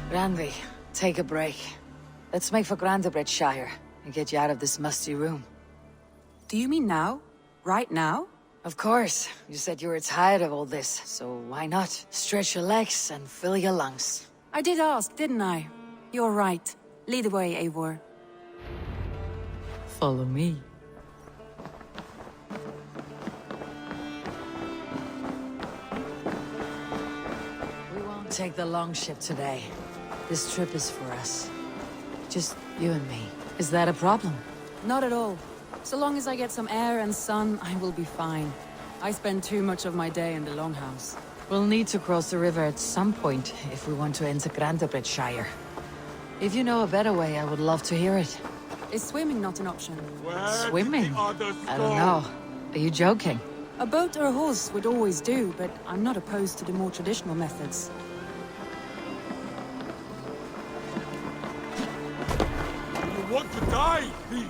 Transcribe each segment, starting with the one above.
Ranvi, take a break. Let's make for Grandabridgeshire and get you out of this musty room. Do you mean now? Right now? Of course. You said you were tired of all this, so why not? Stretch your legs and fill your lungs. I did ask, didn't I? You're right. Lead the way, Eivor. Follow me. We won't take the long ship today. This trip is for us. Just you and me. Is that a problem? Not at all. So long as I get some air and sun, I will be fine. I spend too much of my day in the Longhouse. We'll need to cross the river at some point if we want to enter Grandabridgeshire. If you know a better way, I would love to hear it. Is swimming not an option? Swimming? I don't know. Are you joking? A boat or a horse would always do, but I'm not opposed to the more traditional methods. You want to die, please?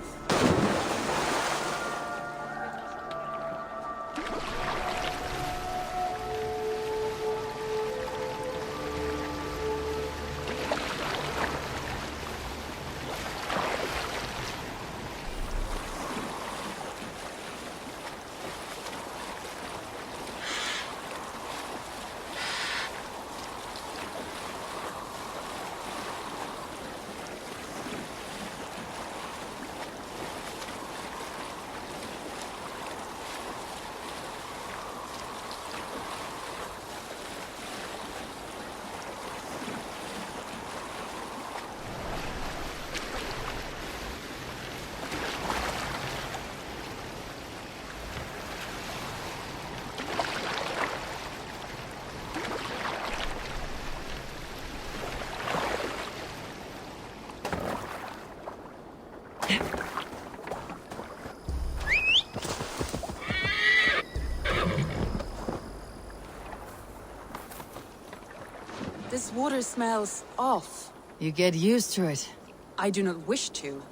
This water smells off. You get used to it. I do not wish to.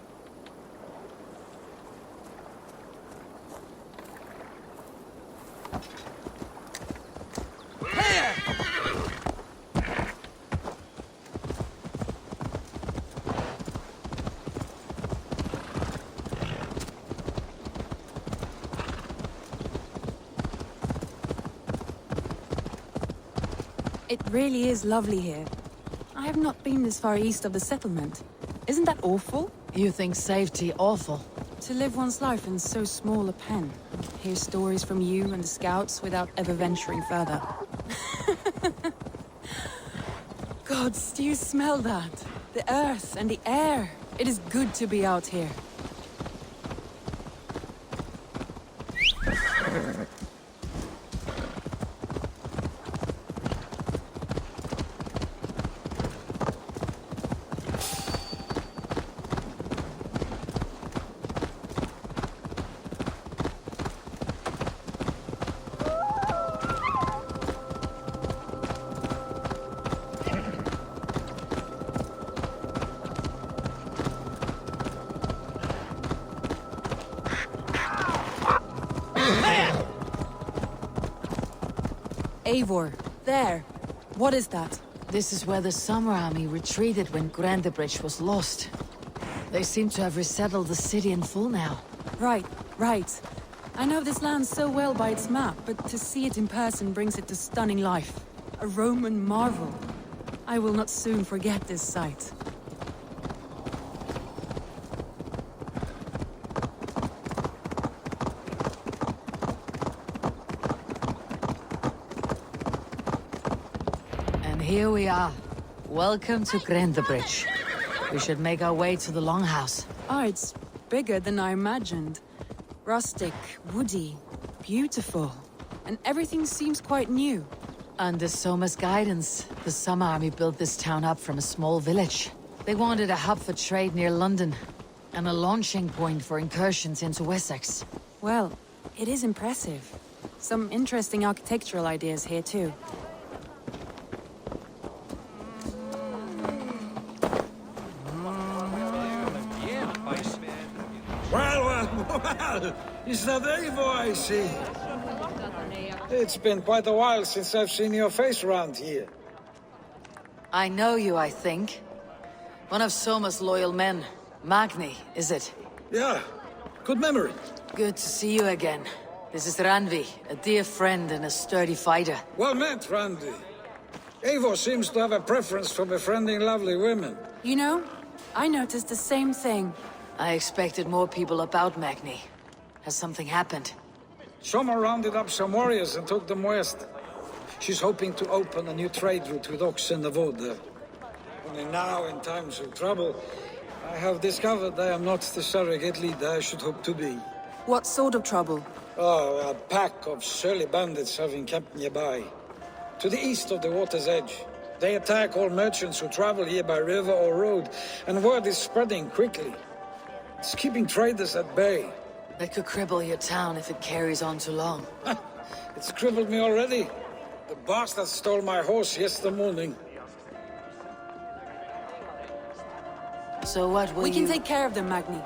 It really is lovely here. I have not been this far east of the settlement. Isn't that awful? You think safety awful? To live one's life in so small a pen. Hear stories from you and the scouts without ever venturing further. Gods, do you smell that? The earth and the air. It is good to be out here. Eivor, there. What is that? This is where the Summer Army retreated when Grandabridge was lost. They seem to have resettled the city in full now. Right. I know this land so well by its map, but to see it in person brings it to stunning life. A Roman marvel. I will not soon forget this sight. Here we are. Welcome to Grandabridge. We should make our way to the Longhouse. Oh, it's bigger than I imagined. Rustic, woody, beautiful. And everything seems quite new. Under Soma's guidance, the Summer Army built this town up from a small village. They wanted a hub for trade near London, and a launching point for incursions into Wessex. Well, it is impressive. Some interesting architectural ideas here too. Well, is that Eivor I see? It's been quite a while since I've seen your face around here. I know you, I think. One of Soma's loyal men. Magni, is it? Yeah, good memory. Good to see you again. This is Ranvi, a dear friend and a sturdy fighter. Well met, Randy. Eivor seems to have a preference for befriending lovely women. You know, I noticed the same thing. I expected more people about Magni. Has something happened? Soma rounded up some warriors and took them west. She's hoping to open a new trade route with oxen and wood there. Only now, in times of trouble, I have discovered I am not the surrogate leader I should hope to be. What sort of trouble? Oh, a pack of surly bandits have encamped nearby. To the east of the water's edge. They attack all merchants who travel here by river or road, and word is spreading quickly. It's keeping traders at bay. That could cripple your town if it carries on too long. It's crippled me already. The bastard stole my horse yesterday morning. So what will We can take care of them, Magni.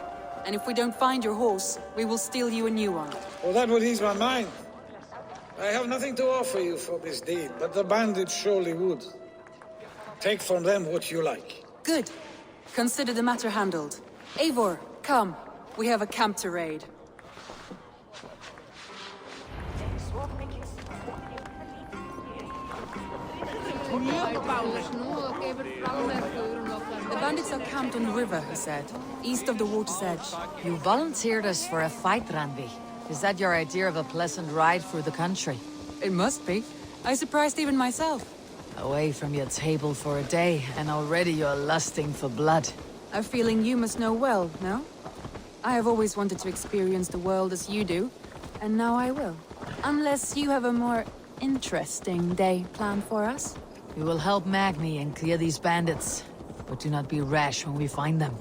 And if we don't find your horse, we will steal you a new one. Well, that would ease my mind. I have nothing to offer you for this deed, but the bandits surely would. Take from them what you like. Good. Consider the matter handled. Eivor, come. We have a camp to raid. The bandits are camped on the river, he said, east of the water's edge. You volunteered us for a fight, Ranvi. Is that your idea of a pleasant ride through the country? It must be. I surprised even myself. Away from your table for a day, and already you're lusting for blood. A feeling you must know well, no? I have always wanted to experience the world as you do, and now I will. Unless you have a more interesting day planned for us? We will help Magni and clear these bandits. But do not be rash when we find them.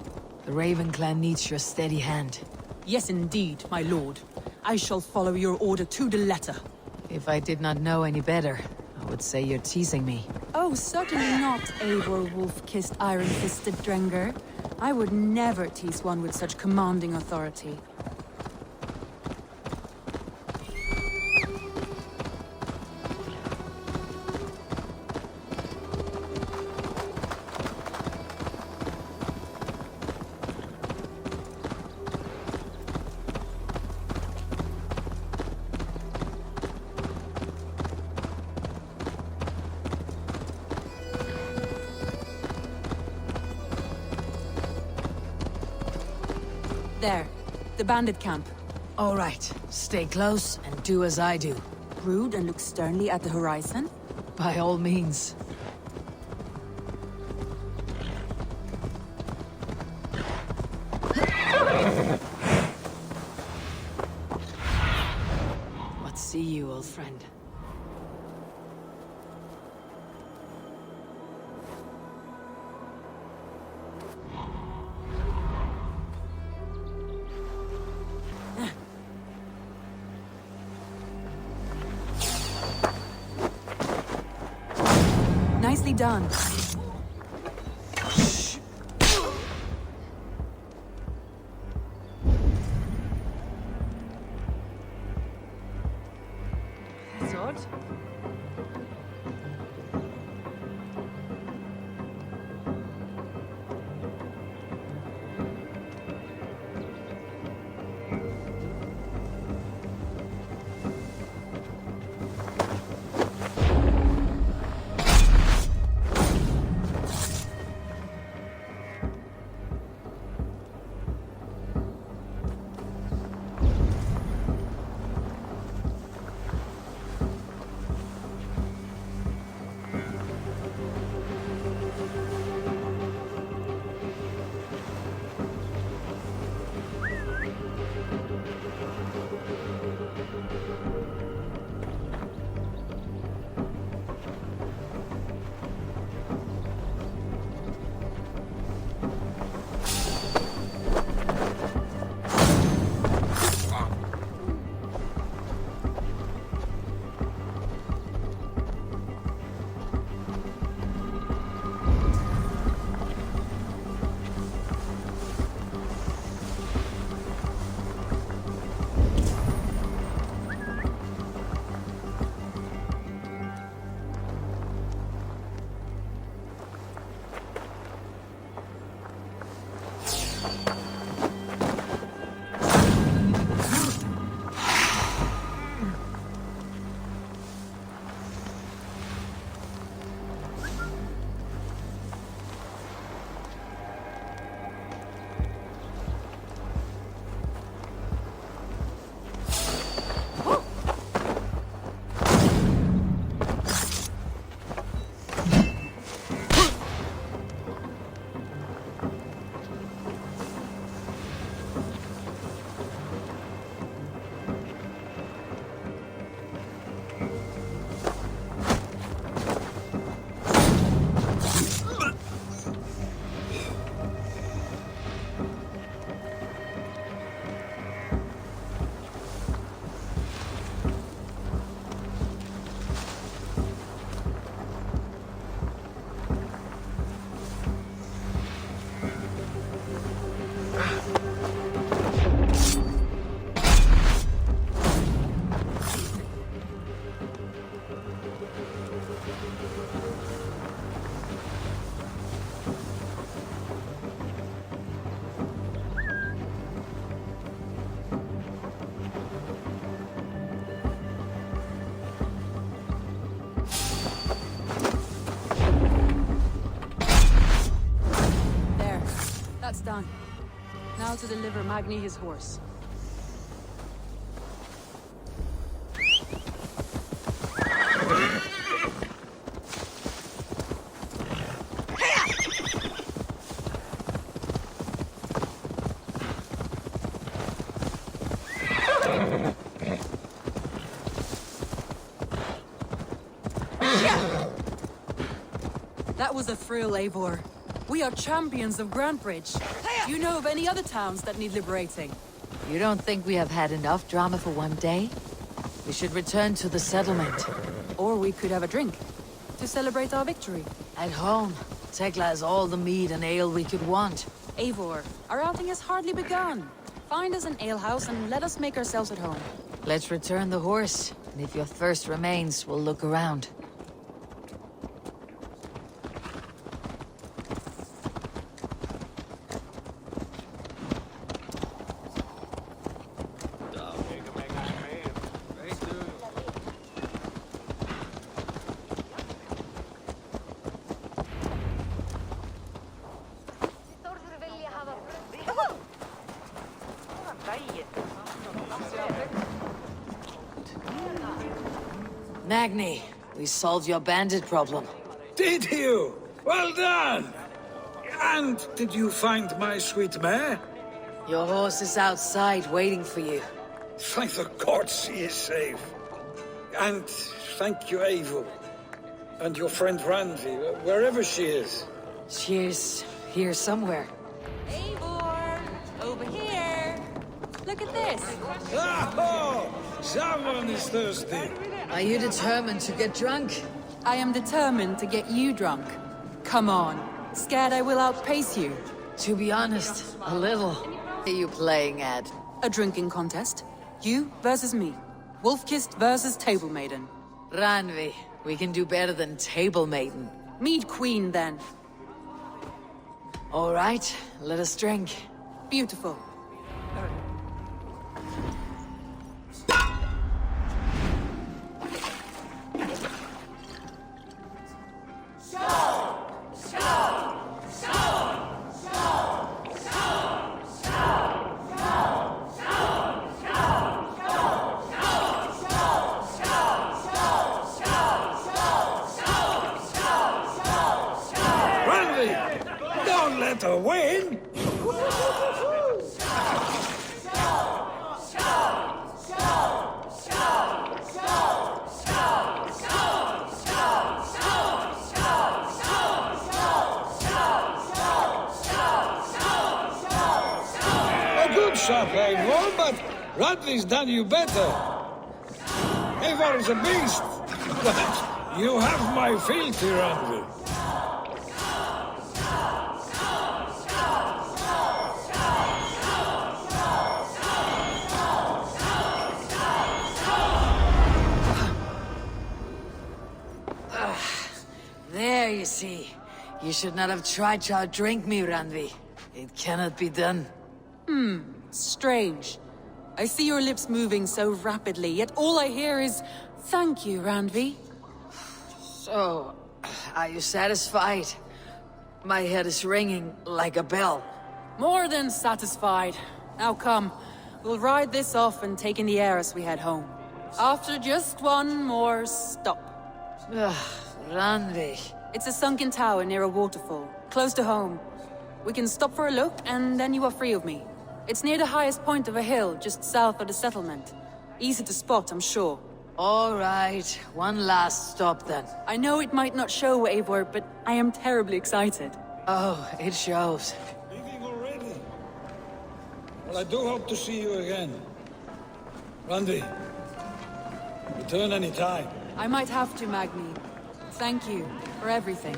The Raven clan needs your steady hand. Yes, indeed, my lord. I shall follow your order to the letter. If I did not know any better, I would say you're teasing me. Oh, certainly not, Eivor wolf-kissed iron-fisted Drenger. I would never tease one with such commanding authority. There, the bandit camp. All right, stay close and do as I do. Rude and look sternly at the horizon? By all means. What see you, old friend? Nicely done. Sword? deliver Magni his horse. That was a thrill, Eivor. We are champions of Grantbridge. Do you know of any other towns that need liberating? You don't think we have had enough drama for one day? We should return to the settlement. Or we could have a drink, to celebrate our victory. At home, Tekla has all the mead and ale we could want. Eivor, our outing has hardly begun. Find us an alehouse and let us make ourselves at home. Let's return the horse, and if your thirst remains, we'll look around. Magni, we solved your bandit problem. Did you? Well done! And did you find my sweet mare? Your horse is outside waiting for you. Thank the gods he is safe. And thank you, Eivor. And your friend Randy, wherever she is. She's here somewhere. Eivor! Over here! Look at this! Oh! Someone is thirsty. Are you determined to get drunk? I am determined to get you drunk. Come on. Scared I will outpace you. To be honest, a little. What are you playing at? A drinking contest. You versus me. Wolf-kissed versus table maiden. Ranvi, we can do better than table maiden. Mead queen, then. All right, let us drink. Beautiful. Don't let her win! A good shot, Eivor, but Radley's done you better. Eivor is a beast, but you have my fealty, Radley. There, you see. You should not have tried to outdrink me, Ranvi. It cannot be done. Strange. I see your lips moving so rapidly, yet all I hear is, "Thank you, Ranvi." So, are you satisfied? My head is ringing like a bell. More than satisfied. Now come, we'll ride this off and take in the air as we head home. After just one more stop. Ranvi. It's a sunken tower near a waterfall, close to home. We can stop for a look, and then you are free of me. It's near the highest point of a hill, just south of the settlement. Easy to spot, I'm sure. All right, one last stop then. I know it might not show, Eivor, but I am terribly excited. Oh, it shows. Leaving already? Well, I do hope to see you again. Randy, return any time. I might have to, Magni. Thank you for everything.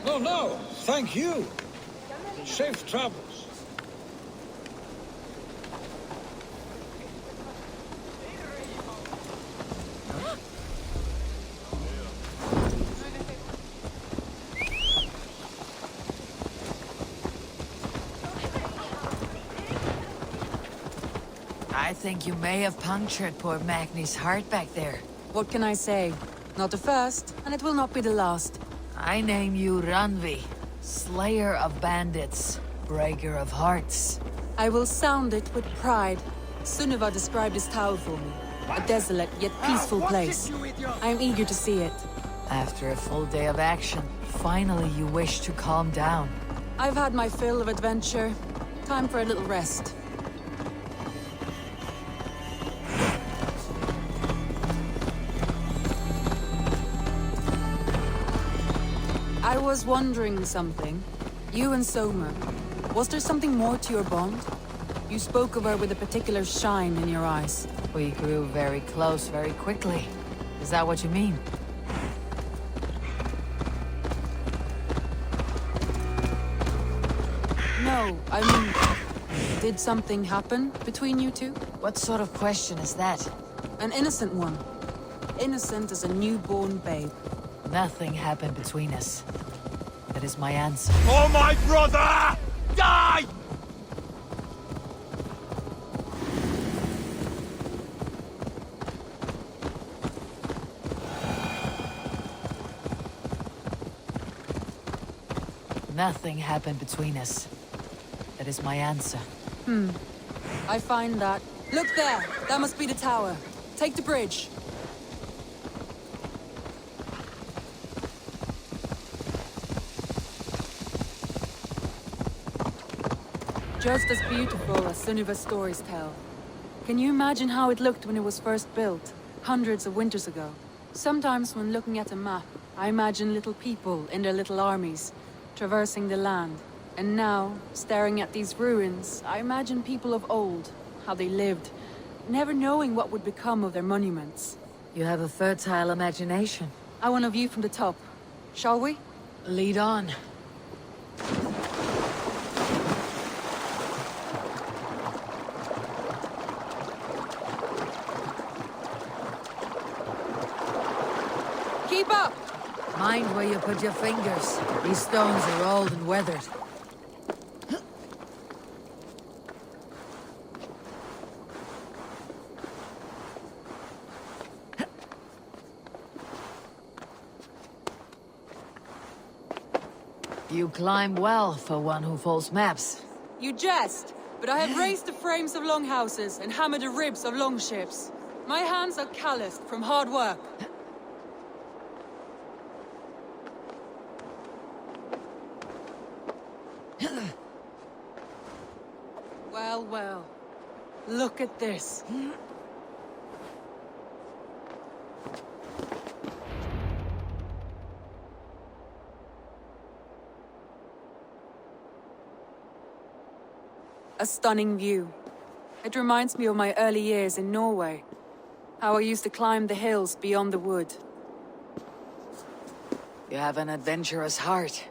No, thank you. Safe travels. I think you may have punctured poor Magni's heart back there. What can I say? Not the first, and it will not be the last. I name you Ranvi, Slayer of Bandits, Breaker of Hearts. I will sound it with pride. Sunniva described this tower for me. A desolate yet peaceful place. I am eager to see it. After a full day of action, finally you wish to calm down. I've had my fill of adventure. Time for a little rest. I was wondering something. You and Soma, was there something more to your bond? You spoke of her with a particular shine in your eyes. We grew very close very quickly. Is that what you mean? No, I mean, did something happen between you two? What sort of question is that? An innocent one. Innocent as a newborn babe. Nothing happened between us. That is my answer. Oh, my brother! Die! Nothing happened between us. That is my answer. I find that. Look there! That must be the tower. Take the bridge. Just as beautiful as Sunniva's stories tell. Can you imagine how it looked when it was first built, hundreds of winters ago? Sometimes when looking at a map, I imagine little people in their little armies, traversing the land. And now, staring at these ruins, I imagine people of old, how they lived, never knowing what would become of their monuments. You have a fertile imagination. I want a view from the top. Shall we? Lead on. Keep up! Mind where you put your fingers. These stones are old and weathered. You climb well for one who folds maps. You jest, but I have raised the frames of longhouses and hammered the ribs of longships. My hands are calloused from hard work. Well, well. Look at this. A stunning view. It reminds me of my early years in Norway. How I used to climb the hills beyond the wood. You have an adventurous heart.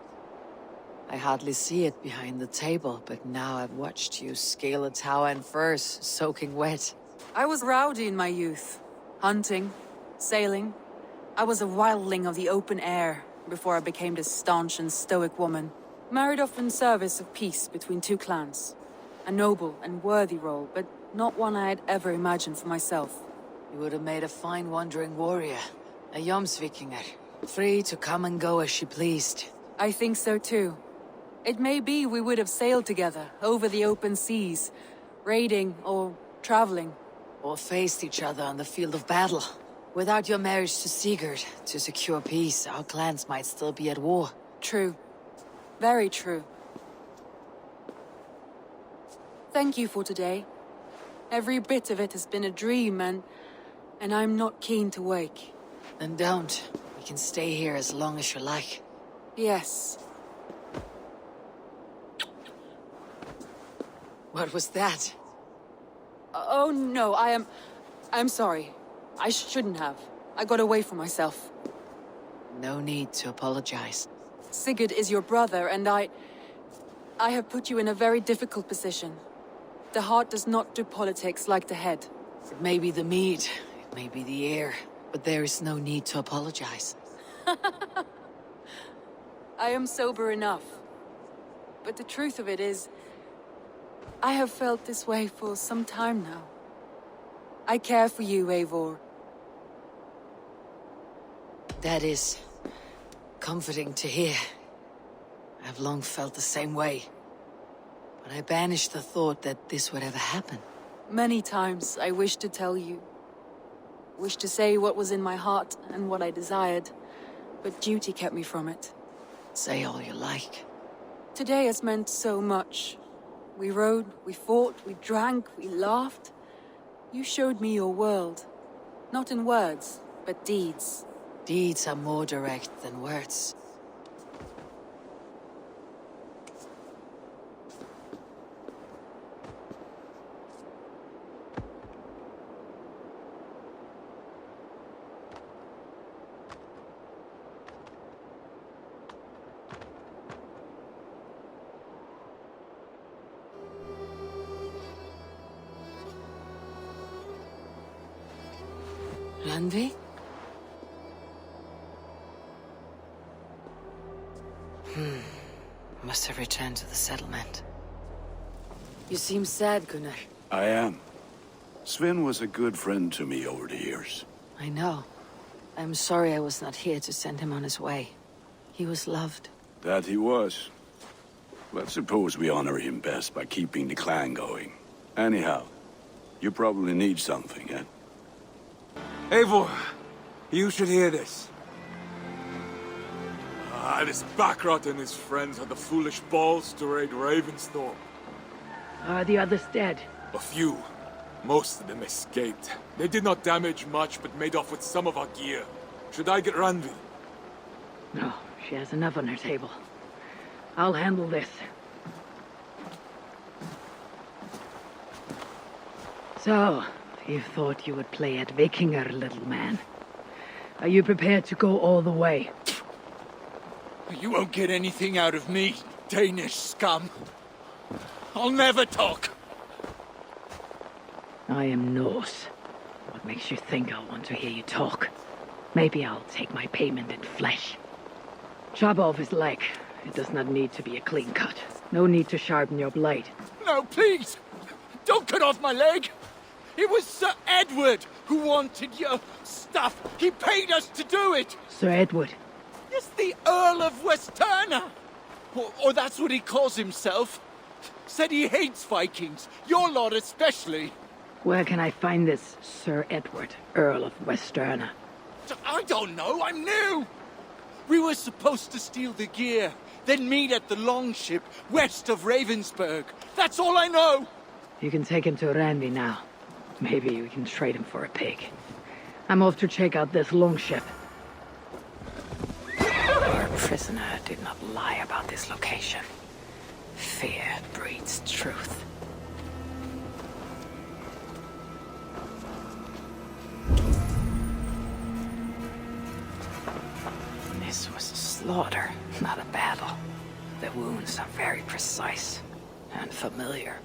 I hardly see it behind the table, but now I've watched you scale a tower in furs, soaking wet. I was rowdy in my youth. Hunting, sailing. I was a wildling of the open air, before I became this staunch and stoic woman. Married off in service of peace between two clans. A noble and worthy role, but not one I had ever imagined for myself. You would have made a fine wandering warrior. A Jomsvikinger. Free to come and go as she pleased. I think so too. It may be we would have sailed together, over the open seas, raiding or traveling. Or faced each other on the field of battle. Without your marriage to Sigurd, to secure peace, our clans might still be at war. True. Very true. Thank you for today. Every bit of it has been a dream, and I'm not keen to wake. Then don't. We can stay here as long as you like. Yes. What was that? Oh no, I'm sorry. I shouldn't have. I got away from myself. No need to apologize. Sigurd is your brother, and I have put you in a very difficult position. The heart does not do politics like the head. It may be the mead, it may be the air, but there is no need to apologize. I am sober enough. But the truth of it is, I have felt this way for some time now. I care for you, Eivor. That is comforting to hear. I've long felt the same way. but I banished the thought that this would ever happen. Many times I wished to tell you. Wished to say what was in my heart and what I desired, but duty kept me from it. Say all you like. Today has meant so much. We rode, we fought, we drank, we laughed. You showed me your world. Not in words, but deeds. Deeds are more direct than words. Randvi? Must have returned to the settlement. You seem sad, Gunnar. I am. Sven was a good friend to me over the years. I know. I'm sorry I was not here to send him on his way. He was loved. That he was. But suppose we honor him best by keeping the clan going. Anyhow, you probably need something, eh? Eivor, you should hear this. This Backrot and his friends had the foolish balls to raid Ravensthorpe. Are the others dead? A few. Most of them escaped. They did not damage much, but made off with some of our gear. Should I get Randvi? No, she has enough on her table. I'll handle this. So, you thought you would play at Vikinger, little man. Are you prepared to go all the way? You won't get anything out of me, Danish scum. I'll never talk. I am Norse. What makes you think I'll want to hear you talk? Maybe I'll take my payment in flesh. Chop off his leg. It does not need to be a clean cut. No need to sharpen your blade. No, please! Don't cut off my leg! It was Sir Edward who wanted your stuff. He paid us to do it! Sir Edward. Yes, the Earl of Westerna! Or that's what he calls himself. Said he hates Vikings, your lot especially. Where can I find this Sir Edward, Earl of Westerna? I don't know, I'm new! We were supposed to steal the gear, then meet at the longship west of Ravensburg. That's all I know! You can take him to Randvi now. Maybe we can trade him for a pig. I'm off to check out this longship. Our prisoner did not lie about this location. Fear breeds truth. This was a slaughter, not a battle. The wounds are very precise and familiar.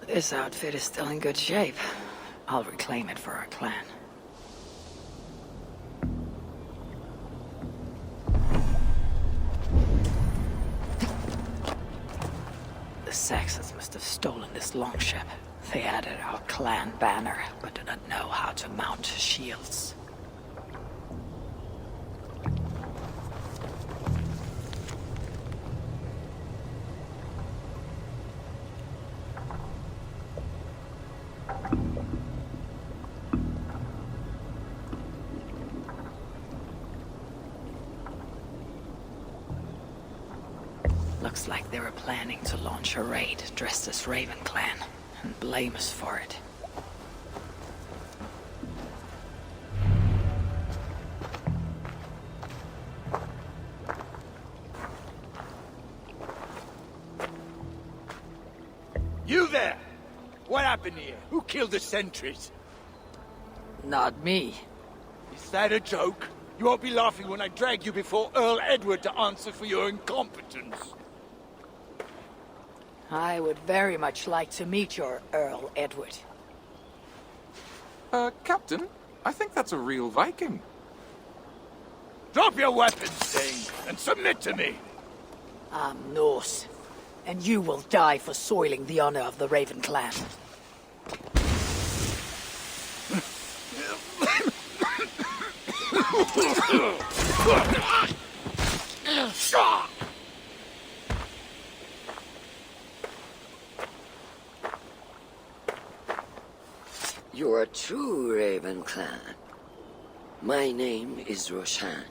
This outfit is still in good shape. I'll reclaim it for our clan. The Saxons must have stolen this longship. They added our clan banner, but do not know how to mount shields. Looks like they were planning to launch a raid dressed as Raven Clan, and blame us for it. You there! What happened here? Who killed the sentries? Not me. Is that a joke? You won't be laughing when I drag you before Earl Edward to answer for your incompetence. I would very much like to meet your Earl Edward. Captain, I think that's a real Viking. Drop your weapons, Thing, and submit to me! I'm Norse, and you will die for soiling the honor of the Raven Clan. You are true, Raven Clan. My name is Roshan,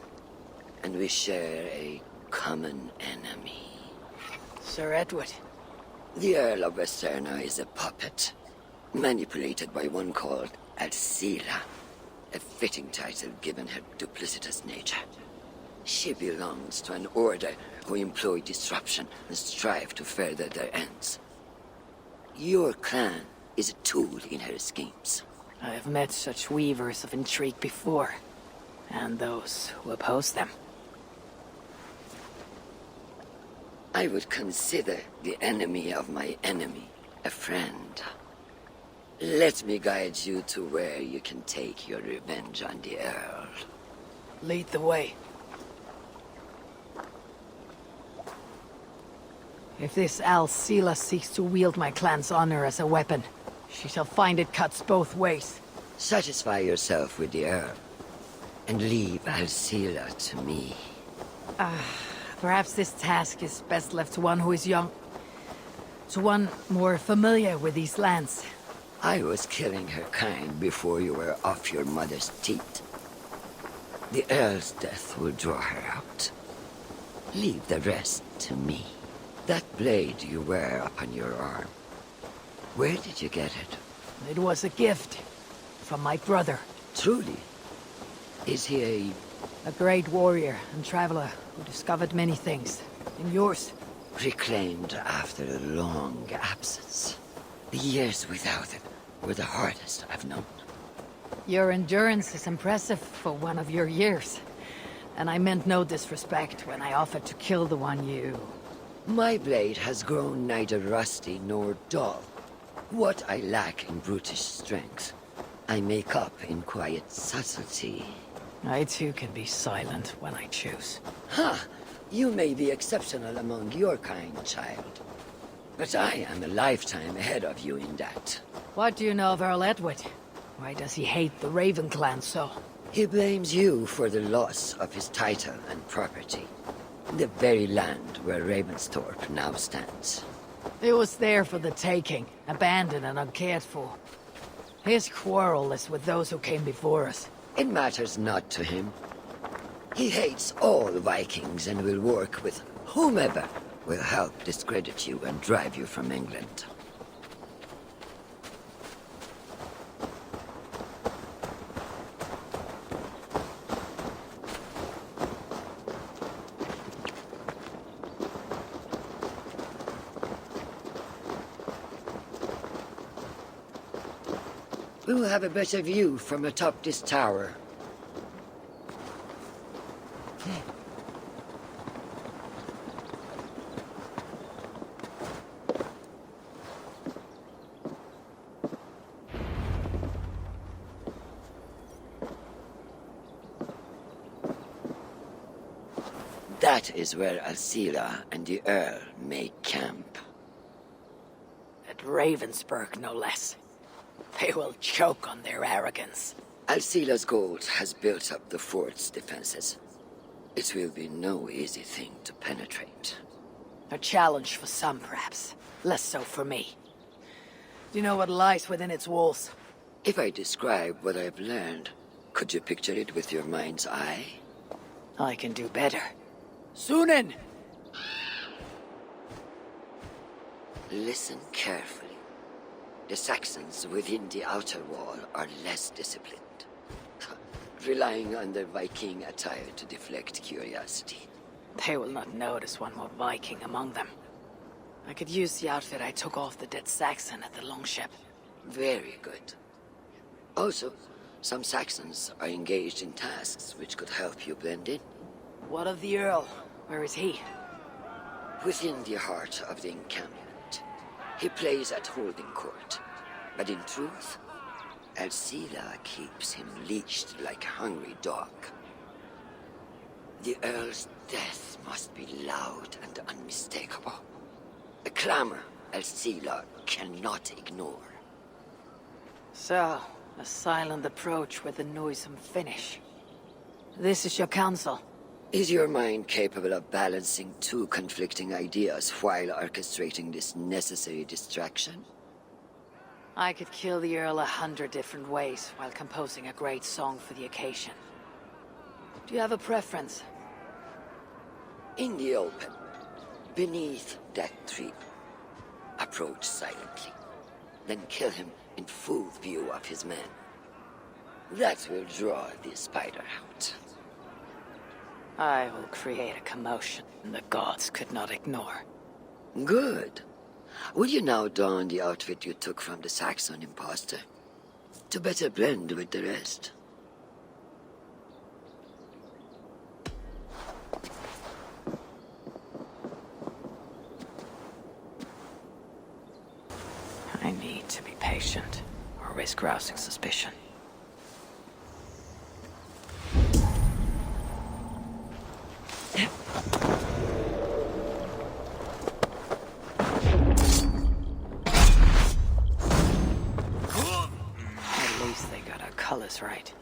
and we share a common enemy. Sir Edward. The Earl of Westerna is a puppet, manipulated by one called Alcila, a fitting title given her duplicitous nature. She belongs to an order who employ disruption and strive to further their ends. Your clan is a tool in her schemes. I have met such weavers of intrigue before, and those who oppose them. I would consider the enemy of my enemy a friend. Let me guide you to where you can take your revenge on the Earl. Lead the way. If this Alcila seeks to wield my clan's honor as a weapon, she shall find it cuts both ways. Satisfy yourself with the Earl, and leave Alcila to me. Perhaps this task is best left to one who is young. To one more familiar with these lands. I was killing her kind before you were off your mother's teat. The Earl's death will draw her out. Leave the rest to me. That blade you wear upon your arm, where did you get it? It was a gift from my brother. Truly? Is he A great warrior and traveler who discovered many things. And yours? reclaimed after a long absence? The years without it were the hardest I've known. Your endurance is impressive for one of your years. And I meant no disrespect when I offered to kill the one you... My blade has grown neither rusty nor dull. What I lack in brutish strength, I make up in quiet subtlety. I too can be silent when I choose. Ha! You may be exceptional among your kind, child. But I am a lifetime ahead of you in that. What do you know of Earl Edward? Why does he hate the Raven clan so? He blames you for the loss of his title and property. The very land where Ravensthorpe now stands. It was there for the taking, abandoned and uncared for. His quarrel is with those who came before us. It matters not to him. He hates all Vikings and will work with whomever will help discredit you and drive you from England. We will have a better view from atop this tower. That is where Alcila and the Earl make camp. At Ravensburg, no less. They will choke on their arrogance. Alcila's gold has built up the fort's defenses. It will be no easy thing to penetrate. A challenge for some, perhaps. Less so for me. Do you know what lies within its walls? If I describe what I've learned, could you picture it with your mind's eye? I can do better. Sunan! Listen carefully. The Saxons within the outer wall are less disciplined, relying on their Viking attire to deflect curiosity. They will not notice one more Viking among them. I could use the outfit I took off the dead Saxon at the longship. Very good. Also, some Saxons are engaged in tasks which could help you blend in. What of the Earl? Where is he? Within the heart of the encampment. He plays at holding court, but in truth, Alcila keeps him leashed like a hungry dog. The Earl's death must be loud and unmistakable. A clamor Alcila cannot ignore. So, a silent approach with a noisome finish. This is your counsel. Is your mind capable of balancing two conflicting ideas while orchestrating this necessary distraction? I could kill the Earl 100 different ways while composing a great song for the occasion. Do you have a preference? In the open, beneath that tree. Approach silently, then kill him in full view of his men. That will draw the spider out. I will create a commotion the gods could not ignore. Good. Will you now don the outfit you took from the Saxon imposter? To better blend with the rest. I need to be patient, or risk rousing suspicion. At least they got our colors right.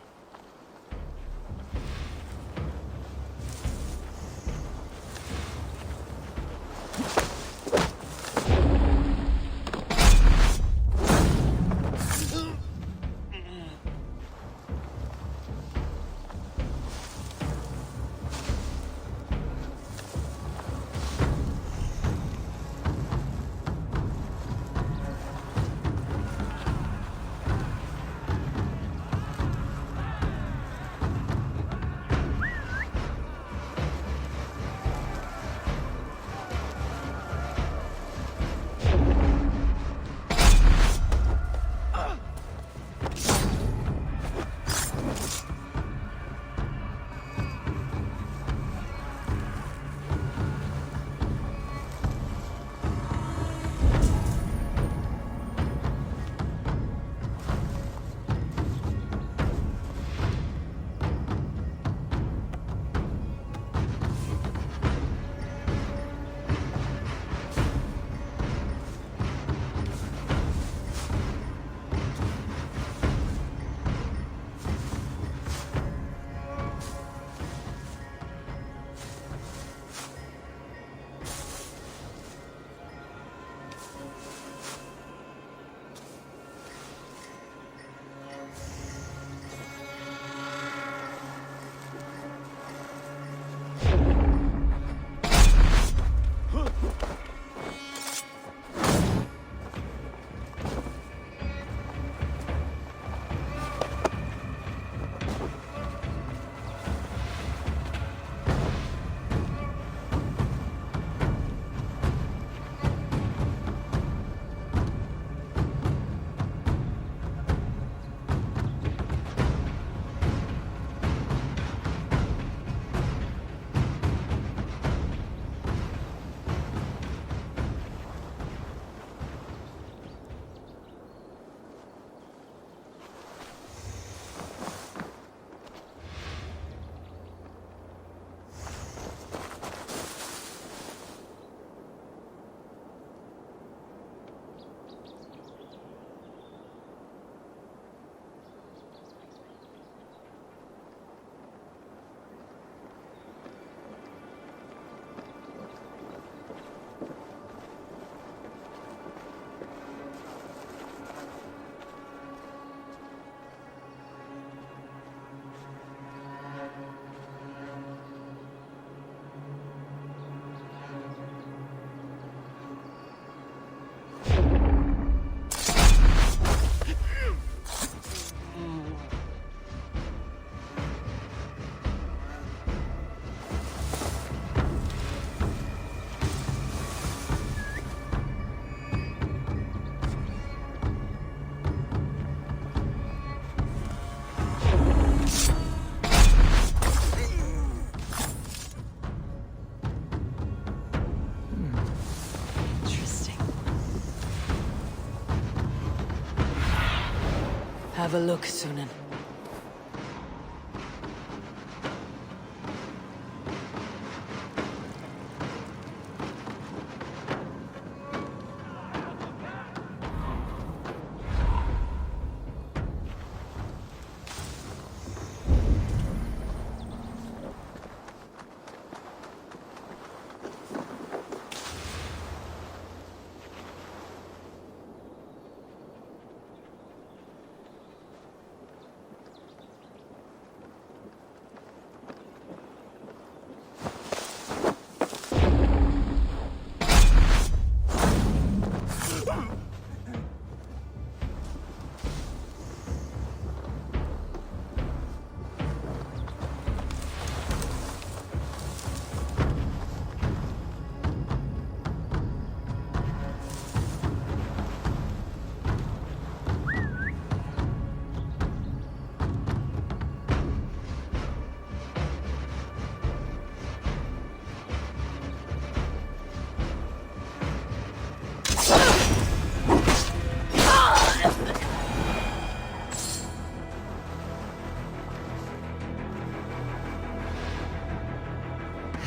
Have a look, Sunan.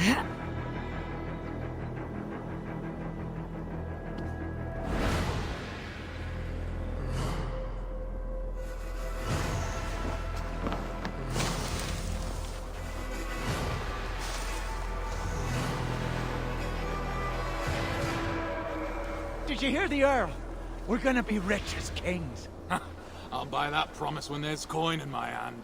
Did you hear the Earl? We're gonna be rich as kings. I'll buy that promise when there's coin in my hand.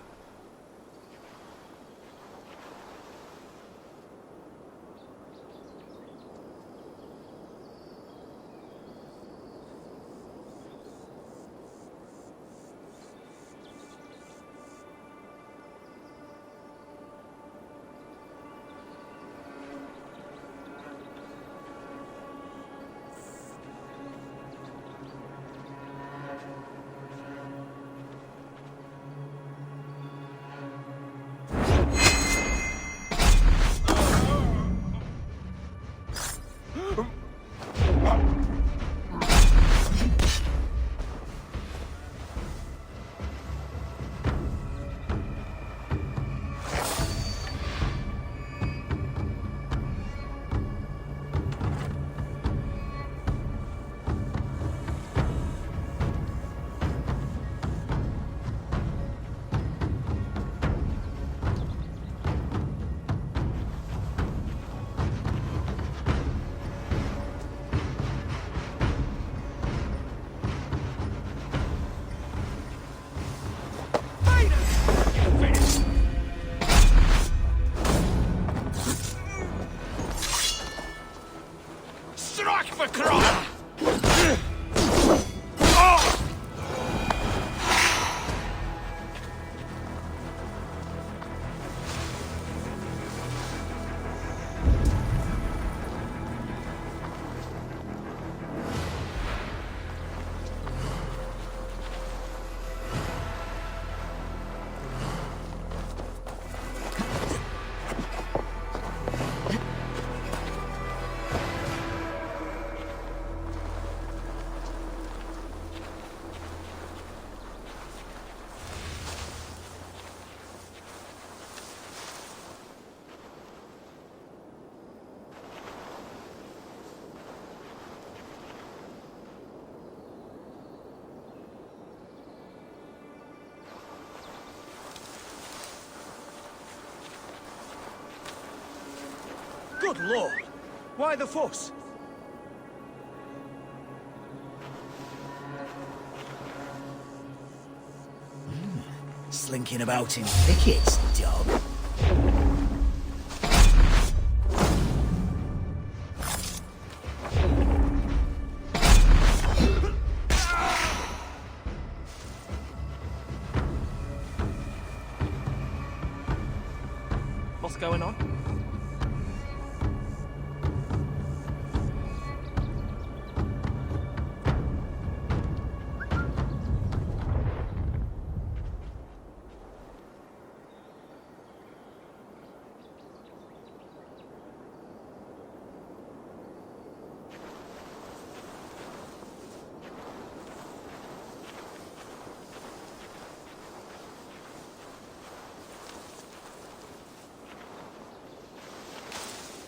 Strike for cry! Good lord! Why the fuss? Slinking about in thickets, dog. What's going on?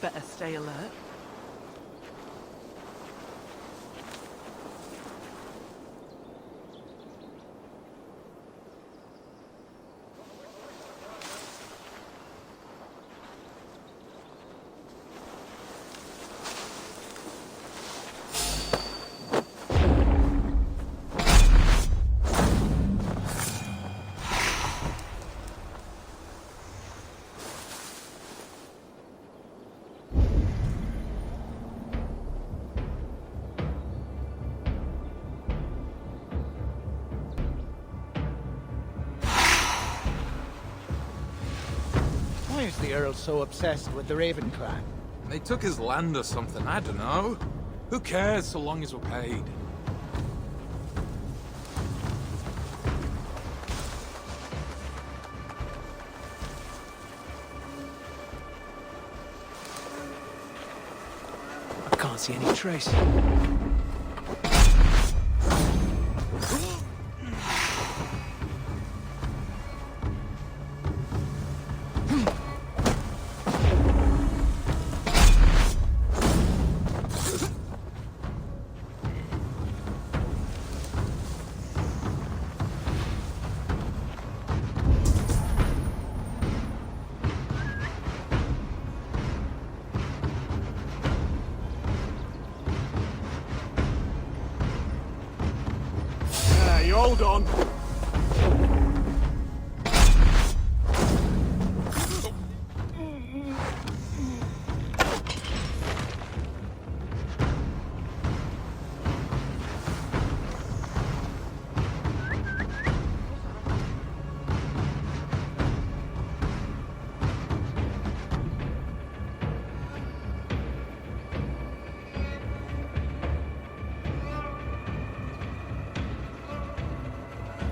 Better stay alert. Why is the Earl so obsessed with the Raven clan? They took his land or something, I don't know. Who cares so long as we're paid? I can't see any trace. Hold on.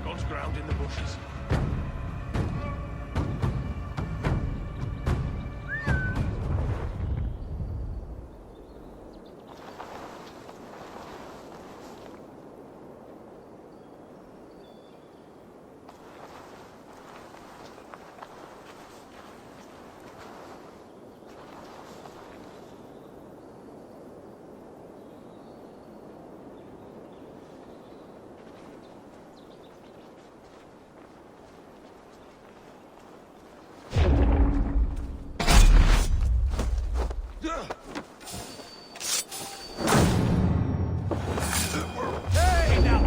God's ground in the bushes. Hey, now!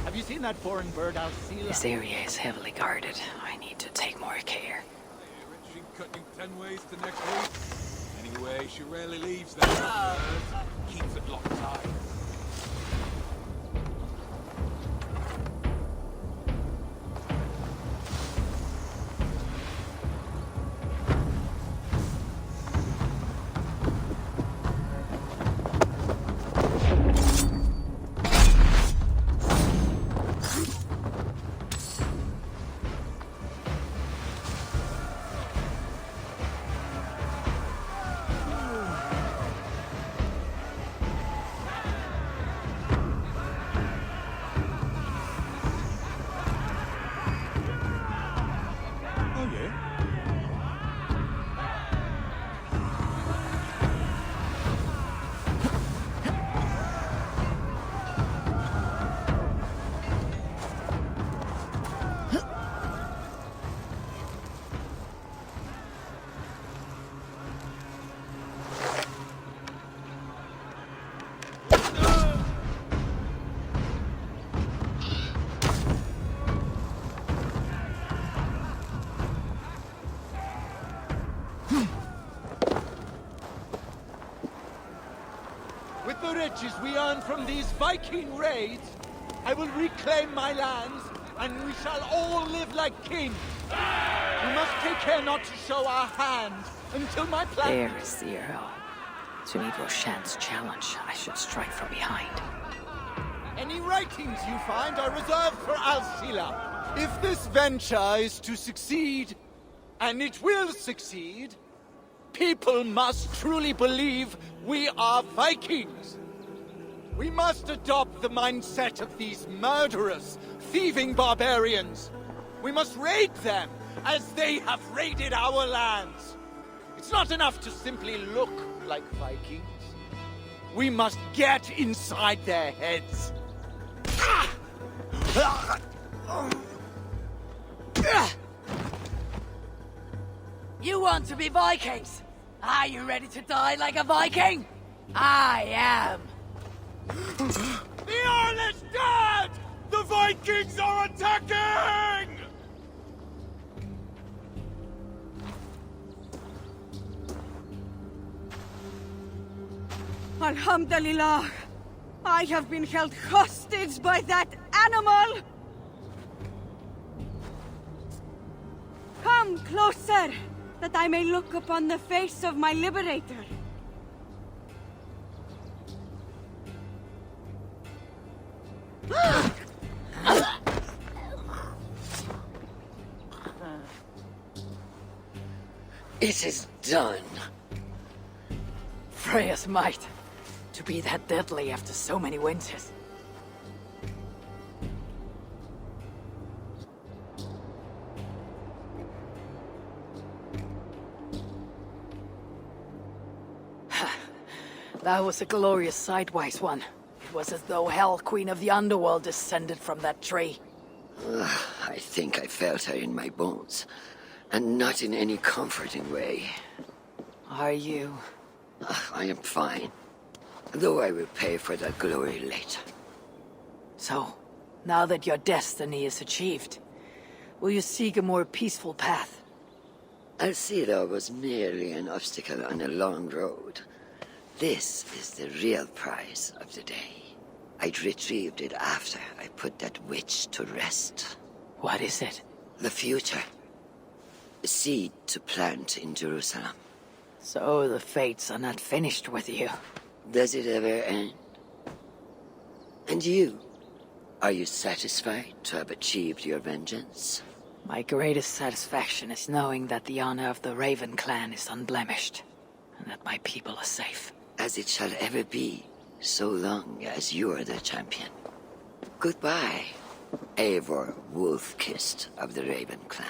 Have you seen that foreign bird, Alcila? This area is heavily guarded. I need to take more care. She can cut you 10 ways to next week. Anyway, she rarely leaves that. Keeps it locked tight. With the riches we earn from these Viking raids, I will reclaim my lands, and we shall all live like kings. We must take care not to show our hands until my plan... There is the Earl. To meet Roshan's challenge, I should strike from behind. Any writings you find are reserved for Alcila. If this venture is to succeed, and it will succeed, people must truly believe we are Vikings. We must adopt the mindset of these murderous, thieving barbarians. We must raid them as they have raided our lands. It's not enough to simply look like Vikings. We must get inside their heads. You want to be Vikings? Are you ready to die like a Viking? I am. The Earl is dead! The Vikings are attacking! Alhamdulillah! I have been held hostage by that animal! Come closer, that I may look upon the face of my liberator. It is done. Freya's might. To be that deadly after so many winters. That was a glorious sidewise one. It was as though Hell, Queen of the Underworld, descended from that tree. I I think I felt her in my bones, and not in any comforting way. Are you? I am fine, though I will pay for that glory later. So, now that your destiny is achieved, will you seek a more peaceful path? Alcida was merely an obstacle on a long road. This is the real prize of the day. I'd retrieved it after I put that witch to rest. What is it? The future. A seed to plant in Jerusalem. So the fates are not finished with you. Does it ever end? And you? Are you satisfied to have achieved your vengeance? My greatest satisfaction is knowing that the honor of the Raven clan is unblemished, and that my people are safe. As it shall ever be, so long as you're the champion. Goodbye, Eivor Wolf-Kissed of the Raven clan.